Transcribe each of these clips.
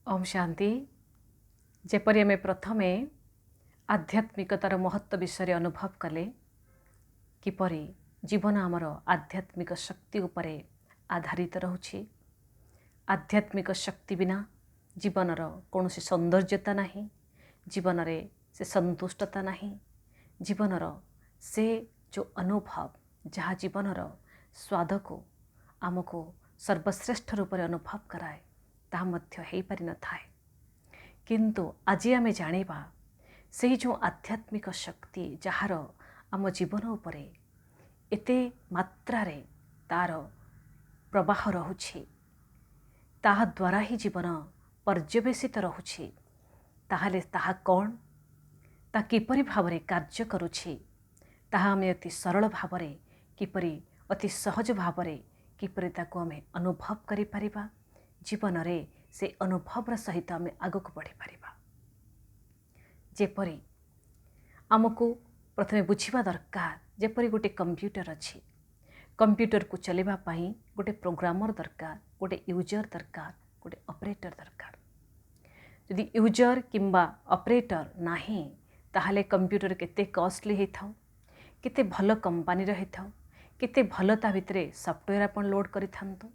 ओम शांति। जेपरि आमे प्रथमे आध्यात्मिकतार महत्व विषय अनुभव कले किपरि जीवन आमर आध्यात्मिक शक्ति उपरे आधारित रहुछि। आध्यात्मिक शक्ति बिना जीवनर कौनसी सौंदर्यता नहीं, जीवन रे से संतुष्टता नहीं, जीवनर से जो अनुभव जहाँ जीवनर स्वाद को आमको सर्वश्रेष्ठ रूप में अनुभव कराए ताहा मध्य हेई पारि न थाए। किंतु आज आमे जानिबा से जो आध्यात्मिक शक्ति जार आम जीवन उपरे एते मात्रारे तार प्रवाह रहुछि, ताहा द्वारा ही जीवन पर्यवेसित रहुछि। ताहाले ताहा कौन, ता किपरि भावरे कार्य करुछि, ताहा आमे अति सरल भावरे किपरि अति सहज भावरे किपरि ताको आमे अनुभव करि परिबा। जीवन रे से अनुभव सहित आमे आगक बढ़ी परिबा। जेपरि आमको प्रथमे बुझिबा दरकार, जेपरि गोटे कंप्यूटर अछि, कंप्यूटर को चलेबा पाई गोटे प्रोग्रामर दरकार, गोटे यूजर दरकार, गोटे ऑपरेटर दरकार। यदि यूजर किंबा ऑपरेटर नाही ताहाले कंप्यूटर केते कॉस्टली हेथाउ, केते भल कंपनी रे हेथाउ, केते भल ता भितरे सॉफ्टवेयर आपण लोड करि थांतु,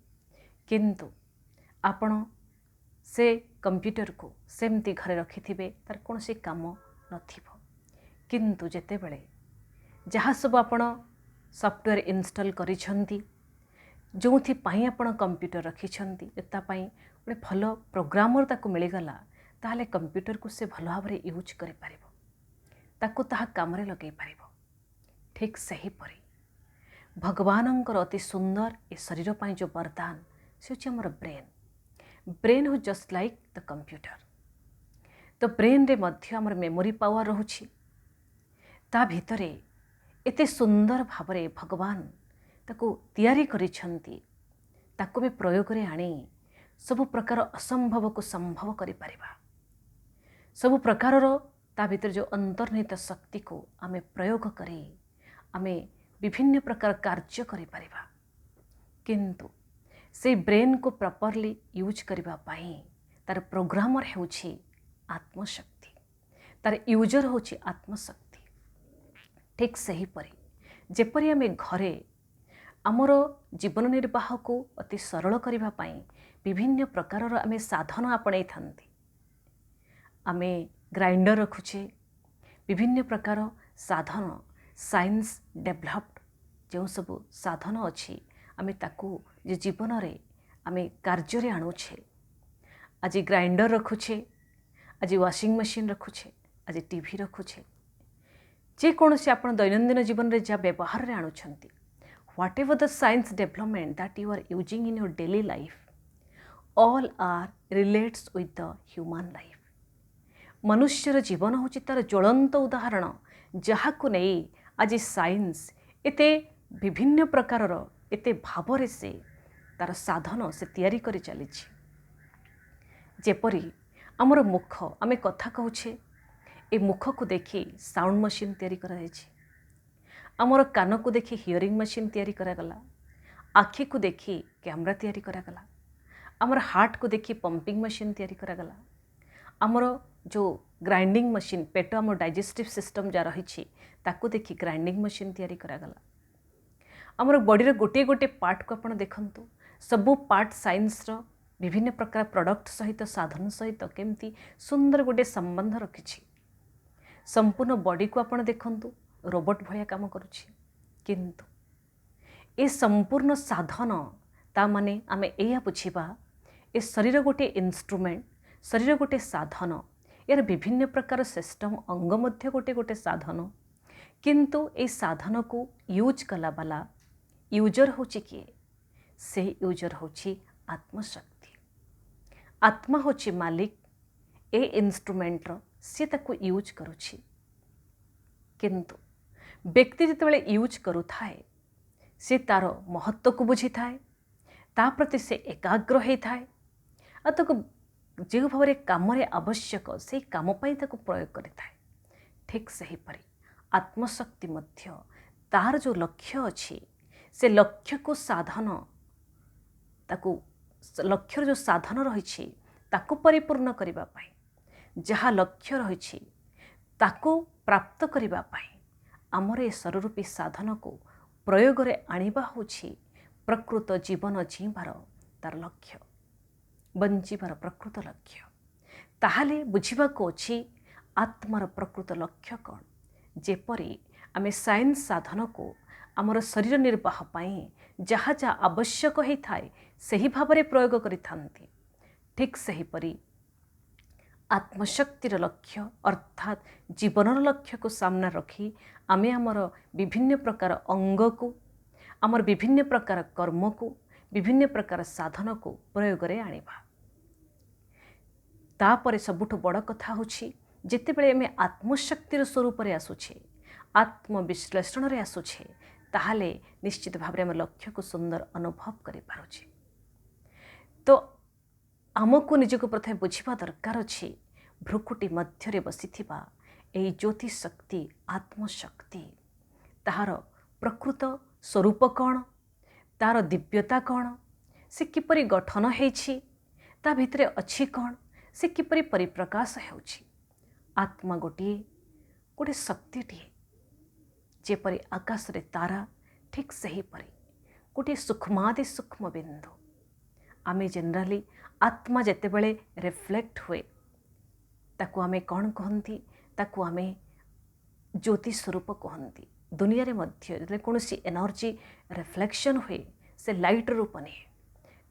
किंतु आपण से कंप्यूटर को सेमती घरे रखिथिबे तार कोनोसी काम नथिबो। किंतु जेतेबेले जहाँ सब आपण सॉफ्टवेयर इंस्टॉल करिछंती, जोथि पाई आपण कंप्यूटर रखिछंती, एता पाई गोटे भल प्रोग्रामर ताको मिलिगला ताहले कंप्यूटर को से भल भावरे यूज करि पारिबो, ताको ताहा काम रे लगेई पारिबो। ठीक सही परि भगवानंकर अति सुंदर ए शरीर पाई जो वरदान से होछि हमर brain who just like the computer. तो ब्रेन रे मध्य हमर मेमोरी पावर रहुछि, ता भितरे एते सुंदर भावरे भगवान ताको तैयारी करिछंती, ताको भी प्रयोग रे आनी सब प्रकार असंभव को संभव करि परिबा। सब प्रकार रो ता भितर जो अंतर्निहित शक्ति को आमे प्रयोग करी आमे विभिन्न प्रकार कार्य करि परिबा। किंतु से ब्रेन को प्रॉपरली यूज करिबा पाई तार प्रोग्रामर हेउछि आत्मशक्ति, तार यूजर होछि आत्मशक्ति। ठीक सही परि जेपरि आमे घरे आमर जीवन निर्वाह को अति सरल करिबा पाई विभिन्न प्रकार आमे साधन आपणै थांती। आमे ग्राइंडर रखुछे, विभिन्न प्रकार साधन साइंस डेवलप्ड जो सब साधन अच्छी आमे ताकू जे जीवन रे आमे कार्य रे आणुछे। आज ग्राइंडर रखुछे, आज वॉशिंग मशीन रखुछे, आज टीवी रखुछे, जे कौन से आपण दैनंदिन जीवन रे जा व्यवहार रे आणुछंती, whatever the science development that you are using in your daily life, all are relates with the human life. मनुष्यर जीवन होछि तार ज्वलंत उदाहरण, जहाँ को नहीं आज साइंस एते विभिन्न प्रकार एते भावरे से तार साधन से तैयारी करी चलीछि। जेपरि आमर मुख आमे कथा कहूछे, ए मुख को देखी साउंड मशीन तैयारी करा जायछि, आमर कान को देखी हियरिंग मशीन तैयारी करा गला, आखि को देखी कैमरा तैयारी करा गला, आमर हार्ट को देखी पंपिंग मशीन तैयारी करा गला, आमर जो ग्राइंडिंग मशीन पेट आम डाइजेस्टिव सिस्टम जा रही ताको देखी ग्राइंडिंग मशीन तैयारी करा गला। आमर बॉडी गोटे गोटे पार्ट को आपण देखंतु, सबु पार्ट साइंस रो विभिन्न प्रकार प्रोडक्ट सहित साधन सहित केमती सुंदर गोटे संबंध रखिछि। संपूर्ण बॉडी को आपण देखंतु, रोबोट भया काम करुछि। किंतु ए संपूर्ण साधन ता माने आमे एया बुझिबा ए शरीर गोटे इंस्ट्रूमेंट, शरीर गोटे साधन, यार विभिन्न प्रकार सिस्टम अंग मध्य गोटे गोटे साधन। किंतु ए साधन को यूज कला बाला यूजर होछि किए, से यूजर होछि आत्मशक्ति। आत्मा होछि मालिक ए इंस्ट्रूमेंट रो, से ताको यूज करुछि। किंतु व्यक्ति जितेबाला यूज करू थाए से तार महत्व को बुझी थाए, ता प्रति से एकाग्र होई थाए, आ ताको जो भाव काम आवश्यक से काम पाई ताको प्रयोग करि थाए। ठीक सही परि आत्मशक्ति मध्य तार जो लक्ष्य अच्छी से लक्ष्य को साधन ताको लक्ष्यर जो साधन रही ताकू परिपूर्ण करिबा पाई जहा लक्ष्य रहिछि ताकू प्राप्त करिबा पाई आमर ए सर्वरूपी साधन को प्रयोग रे आनिबा होछि प्रकृत जीवन जीवार तार लक्ष्य बंजीबार प्रकृत लक्ष्य। ताहाले बुझिबाको अछि आत्मार प्रकृत लक्ष्य कौन। जेपरि आमे साइंस साधन को आमर शरीर निर्वाह पाई जहा जहा आवश्यक होई थाए सही भावरे प्रयोग करिथांती ठीक सही परी आत्मशक्तिर लक्ष्य अर्थात जीवनर लक्ष्य को सामना रखी आमे आमर विभिन्न प्रकार अंग को आमर विभिन्न प्रकार कर्म को विभिन्न प्रकार साधन को प्रयोग रे आनिबा। तापरे सबुठ बड़ कथा होछि जेतेबेले आमे आत्मशक्तिर स्वरूप रे आसुछे आत्मविश्लेषण रे आसुछे ताहाले निश्चित भाव में लक्ष्य को सुंदर अनुभव करि पारुछे। तो आमको निजको प्रथम बुझिबा दरकार अछि भ्रुकुटी मध्य बसिथिबा एई ज्योति शक्ति आत्मशक्ति ताहार प्रकृत स्वरूप कौन तार दिव्यता कौन से किपरि गठन हेछि ता भितरे अछि कौन से किपरि परिप्रकाश हेउछि। आत्मा गोटे शक्तिटीए जेपरि आकाश रे तारा ठीक सही परी गोटे सूक्ष्मादि सूक्ष्म बिंदु आमे जनरली आत्मा जेतेबेले रिफ्लेक्ट हुए ताकू आमे कौन कहती ताकू आमे ज्योति स्वरूप कहती। दुनिया रे मध्य जते कोनोसी एनर्जी रिफ्लेक्शन हुए से लाइट रूप निये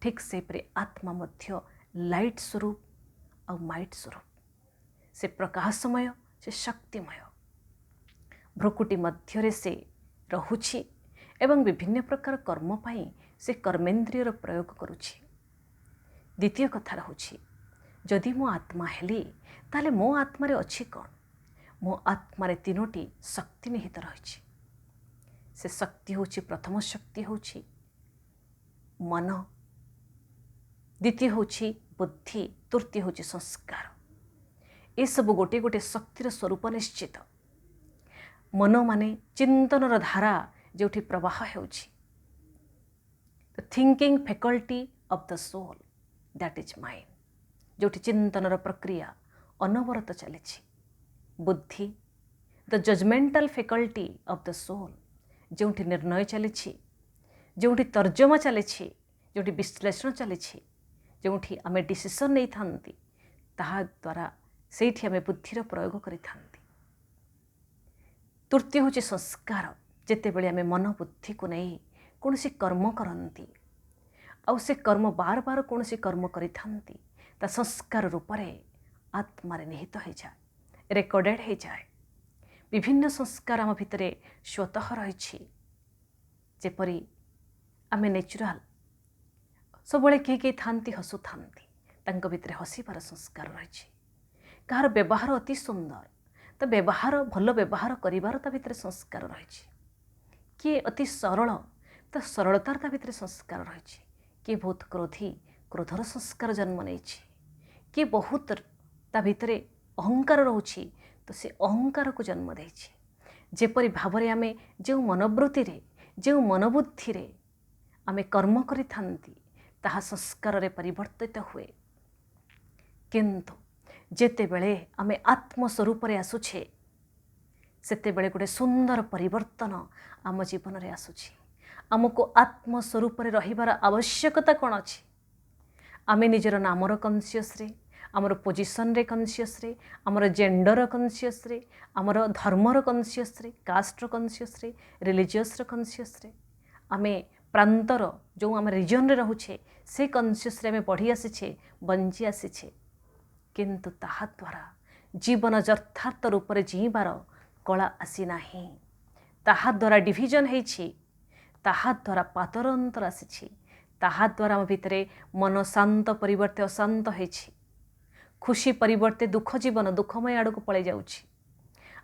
ठीक से परे आत्मा मध्य लाइट स्वरूप और माइट स्वरूप से प्रकाशमय से शक्तिमय भ्रुकुटी मध्य से रहुछि एवं विभिन्न प्रकार कर्म पाई से कर्मेन्द्रियर प्रयोग करुछि। द्वितीय कथा रहुछि जदि मो आत्मा हेली ताले मो आत्मारे अछि कौन मो आत्मारे तीनोटी शक्ति निहित रहिछि। से शक्ति होछि प्रथम शक्ति होछि मन द्वितीय होछि बुद्धि तृतीय होछि संस्कार। ए सब गोटे गोटे शक्तिर स्वरूप निश्चित। मन माने चिंतनर धारा जोठी प्रवाह हेउछि the thinking faculty of the soul that is mind जोठी चिंतनर प्रक्रिया अनवरत चलिछि। बुद्धि the judgmental faculty of the soul जोठी निर्णय चलिछि जोठी तर्जमा चलिछि जोठी विश्लेषण चलिछि जोठी आमे डिसिजन नै थांती ताहा द्वारा सेठी आमे बुद्धिर प्रयोग करि थांती। तृतीय होछि संस्कार जेतेबेले आमे मन बुद्धि को नहीं कोनोसी कर्म करंती आउ से कर्म बार बार कोनोसी कर्म करि थांती ता संस्कार रूप रे आत्मा रे निहित हो जाए रेकॉर्डेड हो जाए। विभिन्न संस्कार आम भितरे स्वतः रही जेपरी आमे नेचुराल सबले किए थांती हसु थांती तांको भितरे हसीबार संस्कार रही कहार व्यवहार अति सुंदर तो व्यवहार भल व्यवहार करिवार ता भितरे संस्कार रही किए अति सरल तो सरलतार ता भितरे संस्कार रही किए बहुत क्रोधी क्रोधर संस्कार जन्म नहीं किए बहुत ता भितरे अहंकार रोची तो से अहंकार को जन्म देछि। जेपरि भावरे आमे जो मनोवृत्ति रे जो मनोबुद्धि रे आमे कर्म करि थांती ताहा संस्कार रे परिवर्तित हुए किंतु जेते बेले आमे आत्मस्वरूप रे आसुछे सेते बेले गोटे सुंदर परिवर्तन आम जीवन रे आसुछि। आमको आत्मस्वरूप रे रहिबार आवश्यकता कौन अछि आमे निजर नामर कॉन्शियस रे आमर पोजिशन रे कॉन्शियस रे आमर जेंडर कॉन्शियस रे आमर धर्मर कॉन्शियस रे कास्ट कॉन्शियस रे रिलीजियस रे कॉन्शियस रे आमे प्रांतर जो आम रिजन रे रहुछे से कॉन्शियस रे आमे बढ़ी आसीछे बंजी आसीछे किंतु ताहा द्वारा जीवन यथार्थ रूप रे जीवार कला आसी नाही। ताहा द्वारा डिविजन हेछि ताहा द्वारा पातर अंतर आसीछि ताहा द्वारा आम भितरे मन शांत परिवर्ते अशांत हेछि खुशी परिवर्ते दुख जीवन दुखमय आड़ को पड़े जाउछि।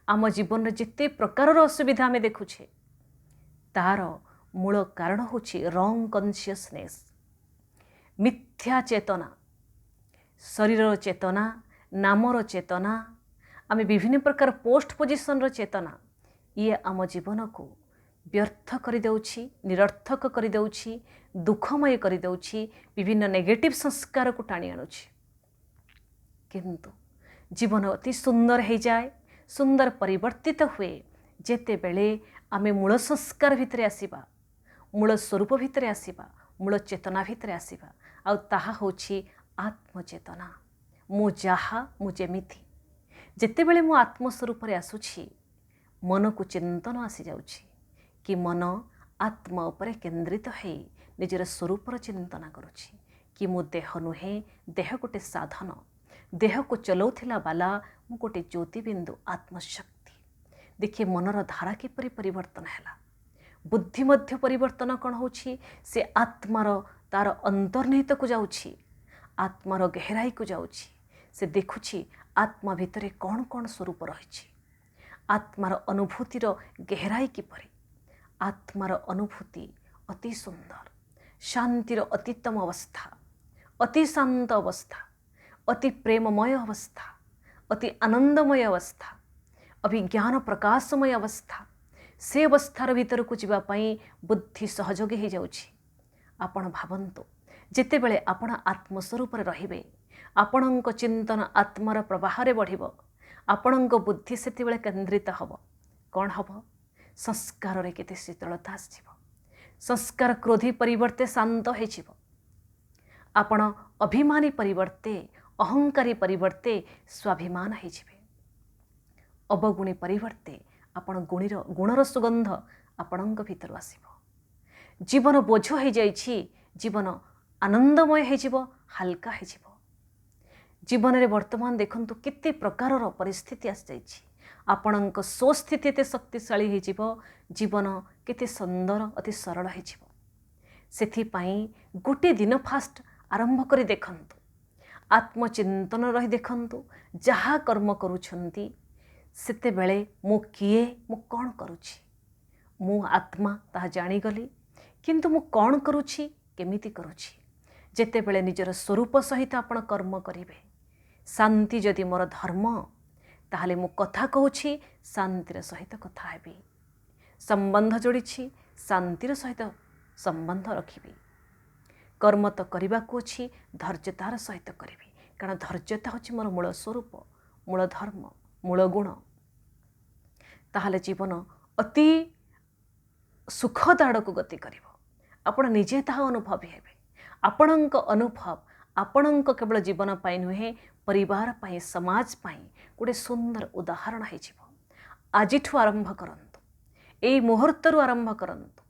आम जीवन रे जेते प्रकार असुविधा आमे देखुछे तार मूल कारण होछि रॉन्ग कॉन्शियसनेस मिथ्या चेतना शरीर चेतना नामर चेतना आमे विभिन्न प्रकार पोस्ट पोजिशन रो चेतना ये आम जीवन को व्यर्थ कर देउछि निरर्थक कर देउछि दुखमय कर देउछि विभिन्न नेगेटिव संस्कार को टाणी आनुछि। किंतु जीवन अति सुंदर हो जाए, सुंदर परिवर्तित हुए जेतेबेले आमे मूल संस्कार भितर आसीबा, मूल स्वरूप भितर आसीबा, मूल चेतना भितर आसीबा। आउ ताहा होछि आत्मचेतना। मु जाहा मु जेमिति जेतेबेले मु आत्मस्वरूप रे आसुछि, मन को चिंतन आसी जाउछि कि मन आत्मा उपरे केन्द्रित है, निजर स्वरूपर चिंतना करुछि कि मु देह नुहे, देह गोटे साधन, देह को चलाउथिला बाला मु गोटे ज्योतिबिंदु आत्मशक्ति। देखिए मनर धारा किपरि परिवर्तन हैला, बुद्धि मध्य परिवर्तन कौन होछि, से आत्मार तार अंतर्निहित को जाउछि, आत्मार गहराई को जाउछि, से देखुछि आत्मा भितरे कौन कौन स्वरूप रहिछि, आत्मार अनुभूतिर गहराई किपरि। आत्मार अनुभूति अति सुंदर, शांतिर अतितम अवस्था, अति शांत अवस्था, अति प्रेममय अवस्था, अति आनंदमय अवस्था, अभिज्ञान प्रकाशमय अवस्था। से अवस्थार भीतर को जीवा पई बुद्धि सहयोगी हो जाउछि। आपण भावंतु जेतेबेले आपण आत्मस्वरूप रहिबे, आपणक चिंतन आत्मार प्रवाह रे बढ़िबो, आपणक बुद्धि सेतेबेले केन्द्रित हब। कौन हब? संस्कार रे केते शीतलता आसीबो, संस्कार क्रोधी परिवर्ते शांत हेजिबो। आपण अभिमानी परिवर्ते अहंकारी परिवर्ते स्वाभिमान हेजिबे, अवगुणी परिवर्ते आपण गुणर सुगंध आपणक भीतर आसीबो। जीवन बोझ हो जाइछि, जीवन आनंदमय हेजिबो, हल्का हेजिबो। जीवन रे वर्तमान देखंतु केते प्रकारर परिस्थिति आसी जाइछि, आपणक स्वस्थिति एते शक्तिशाली हेजिबो, जीवन केते सुंदर अति सरल हेजिबो। सेथिपाई गोटे दिन फास्ट आरंभ करी देखंतु, आत्मचिंतन रही देखंतु, जहा कर्म करूछंती सेते बेले मु किए, मु कौन करुछि, मु आत्मा ताहा जानीगली, किंतु मु कौन करुछि, केमिति करुछि। जेते बेले निजर स्वरूप सहित आपण कर्म करिवे, शांति जदि मोर धर्म, ताहले मु कथा कहूछि शांतिर सहित कथा हेबी, संबंध जोड़िछि शांतिर सहित संबंध रखिबी। कर्म तो करबाकू अछि, धैर्यतार सहित करिबी, कारण धैर्यता होछि मोर मूल स्वरूप, मूल धर्म, मूल गुण। ताहले जीवन अति सुखद आड़क गति करिवो। आपण निजे ताहा अनुभव हेबे। आपणक अनुभव आपणक केवल जीवन पाई नुहे, परिवार पाई, समाज पाई गोटे सुंदर उदाहरण हेजिवो। आजिठु आरंभ करंतु, एई मुहूर्तरु आरंभ करंतु,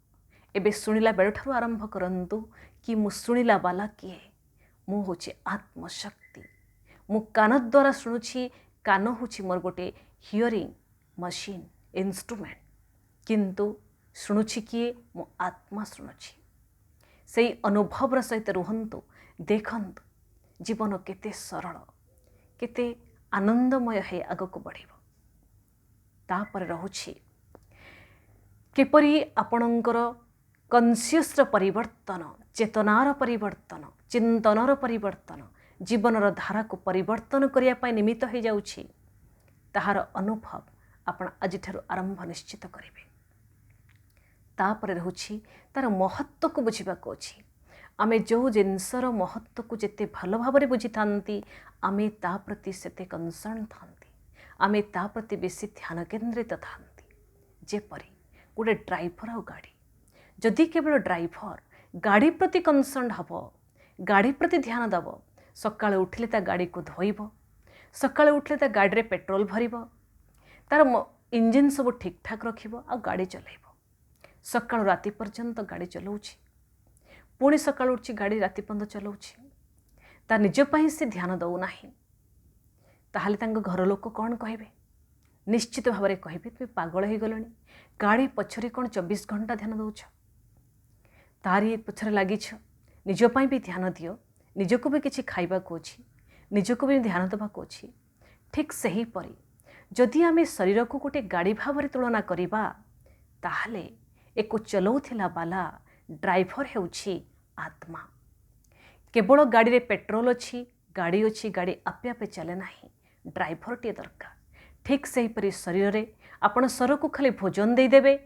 एबे सुनिला बेलठारु आरंभ करंतु कि मु सुनिला बाला किए, मु होछि आत्मशक्ति। मु कान द्वारा शुणुछि, कान होछि मोर गोटे हियरिंग मशीन, इंस्ट्रूमेंट, किंतु शुणुछि किए, मु आत्मा शुणुछि। सेई अनुभव सहित रुहंतु, देखंतु जीवन केते सरल, केते आनंदमय है आगक बढ़िबो। तापर रहुछि केपरि आपणकर कन्सियस परिवर्तन, चेतनार परिवर्तन, चिंतनर परिवर्तन, जीवनर धारा को परिवर्तन करिया पई निमित्त हो जाउछि। ताहार अनुभव आपण आजिठारु आरंभ निश्चित करिवे। तापर रहुछि तार महत्व को बुझिबाको अछि। आमे जो जिनसर महत्व को जेते भल भाबरे बुझी थांती, आमे ता प्रति सेते कंसर्न थांती, आमे ता प्रति बेसी ध्यान केंद्रित थांती। जेपरि गोटे ड्राइवर आ गाड़ी, जदि केवल ड्राइवर गाड़ी प्रति कंसर्न हब, गाड़ी प्रति ध्यान दब, सकाळे उठिले ता गाड़ी को धोइब, सकाळे उठिले ता गाड़ी रे पेट्रोल भरिब, तार इंजिन सब ठीक ठाक रखिब आ गाड़ी चलाइब, सकाळु राति पर्यंत गाड़ी चलाउछि, पुणी सकाळु उठछि गाड़ी राति पर्यंत चलाउछि, ता निज पई से ध्यान दउ नाही, ताहले तांग घर लोक कौन कहबे? निश्चित भाव में कहबे तुम पागल हो गलणी, गाड़ी पछरे कौन 24 घंटा ध्यान दौछ, तारी पछरे लागिछ, निज पई भी ध्यान दियो, निजको भी किछि खाइबाको अछि, निजको भी ध्यान देबाको अछि। ठीक सही परी जदि आमे शरीर को गोटे गाड़ी भाव में तुलना करिबा, ताहले एको चलाउथिला बाला ड्राइवर हेउछि आत्मा। केवल गाड़ी रे पेट्रोल अछि, गाड़ी अछि, गाड़ी आपे आपे चले नाही, ड्राइवर टे दरकार। ठीक सही परी शरीर रे आपण शरीर को खाली भोजन दे देबे,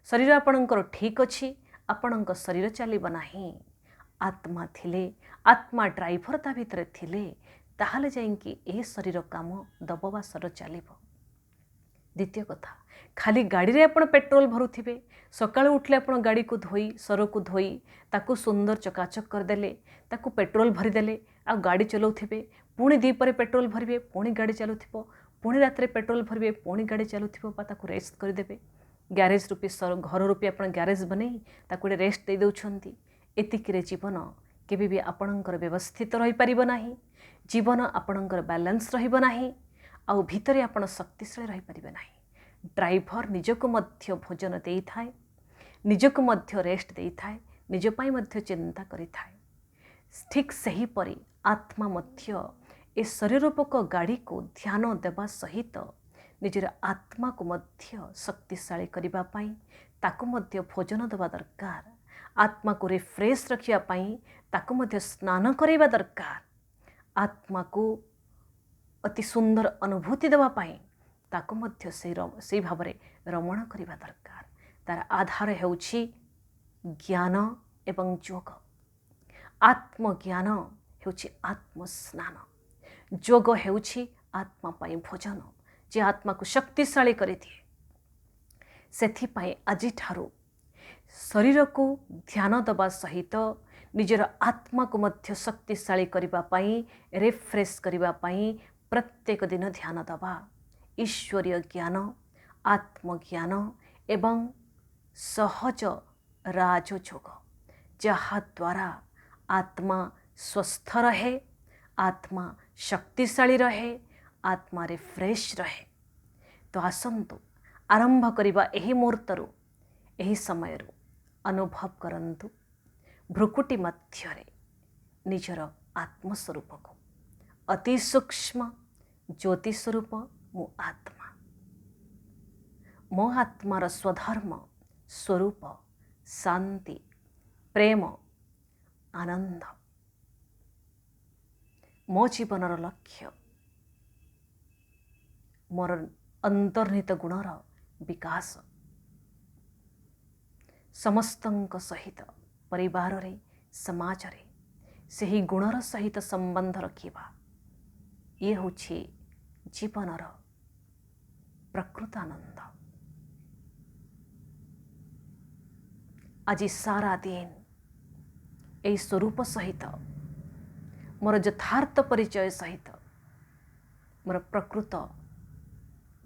शरीर आपणकर ठीक अछि, आपणक शरीर चलिब नाही। आत्मा थिले, आत्मा ड्राइवर ता भितर थिले, ताहले जाइंकी ए शरीर काम दब बा सर चलिबो। द्वितीय कथा, खाली गाड़ी रे आपण पेट्रोल भरुथिबे, सकाळु उठले आपण गाड़ी को धोई सर को धोई ताकू सुंदर चकाचक करदेले, ताकू पेट्रोल भरिदेले आ गाड़ी चलाउथिबे, पुणी दीपरे पेट्रोल भरबे पुणी गाड़ी चलुथिबो, पुणी रात्रे पेट्रोल भरबे पुणी गाड़ी चलुथिबो बा ताकू रेस्ट करदेबे। ग्यारेज रूपी घर रूपी आपण ग्यारेज बनै ताकू रेस्ट दे दउछंती। एतिकिरे जीवन केबे भी आपणकर व्यवस्थित रही परिबो नाही, जीवन आपणकर बैलेंस रहिबो नाही, आउ भितरे आपण शक्तिशाली रही परिबे नाही। ड्राइवर निजको मध्य भोजन देई थाए, निजको मध्य रेस्ट देई थाए, निज पई मध्य चिंता करि थाए। ठीक सही परि आत्मा मध्य ए शरीररूपक गाड़ी को ध्यान देवा सहित निजर आत्मा को मध्य शक्तिशाली करिबा पई ताकू मध्य भोजन देवा दरकार। आत्मा को रिफ्रेश रखिया पई ताकू मध्य स्नान करेबा दरकार। आत्मा को अति सुंदर अनुभूति देवा पई ताकू मध्य से भाव रमण करिबा दरकार। तार आधार हेउछि ज्ञान एवं योग। आत्मज्ञान हेउछि आत्मस्नान, योग हेउछि आत्मा पई भोजन जे आत्मा को शक्तिशाली करिदिए। सेथिपाई आजि ठारू शरीर को ध्यान दबा सहित निजर आत्मा को मध्य शक्तिशाली करिबा पई, रिफ्रेश करिबा पई प्रत्येक दिन ध्यान दबा। ईश्वरीय ज्ञान, आत्मज्ञान एवं सहज राजयोग जहा द्वारा आत्मा स्वस्थ रहे, आत्मा शक्तिशाली रहे, आत्मा रिफ्रेश रहे। तो आसंतु आरंभ करिबा एही मुहूर्तरु, एही समयरु अनुभव करंतु भ्रुकुटी मध्यरे निजर आत्मस्वरूप को। अति सूक्ष्म ज्योति स्वरूप मो आत्मा, मो आत्मार स्वधर्म स्वरूप शांति प्रेम आनंद, मो जीवनर लक्ष्य मोर अंतर्निहित गुणर विकास। समस्तंक सहित परिवार रे समाज रे सही गुणर सहित संबंध रखिबा, ये होछि जीवनर प्रकृत आनंद। आज सारा दिन ए स्वरूप सहित मोर यथार्थ परिचय सहित मोर प्रकृत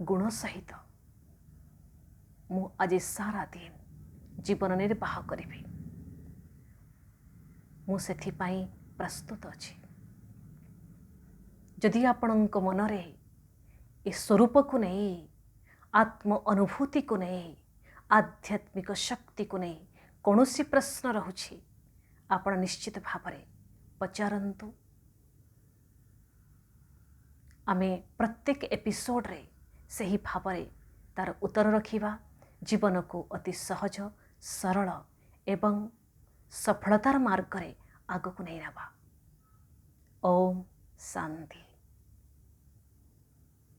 गुण सहित मु आज सारा दिन जीवन निर्वाह करिबी। मु सेथिपाई प्रस्तुत अछि। जदि आपणक मनरे ए स्वरूप को नहीं, आत्म अनुभूति को नहीं, आध्यात्मिक शक्ति को नहीं कौनसी प्रश्न रहुछि, आपण निश्चित भावरे पचारंतु। आमे प्रत्येक एपिसोड रे सही भावरे तार उत्तर रखिबा, जीवन को अति सहज सरल एवं सफलतार मार्ग रे आगको नहीं नबा। ओम शांति।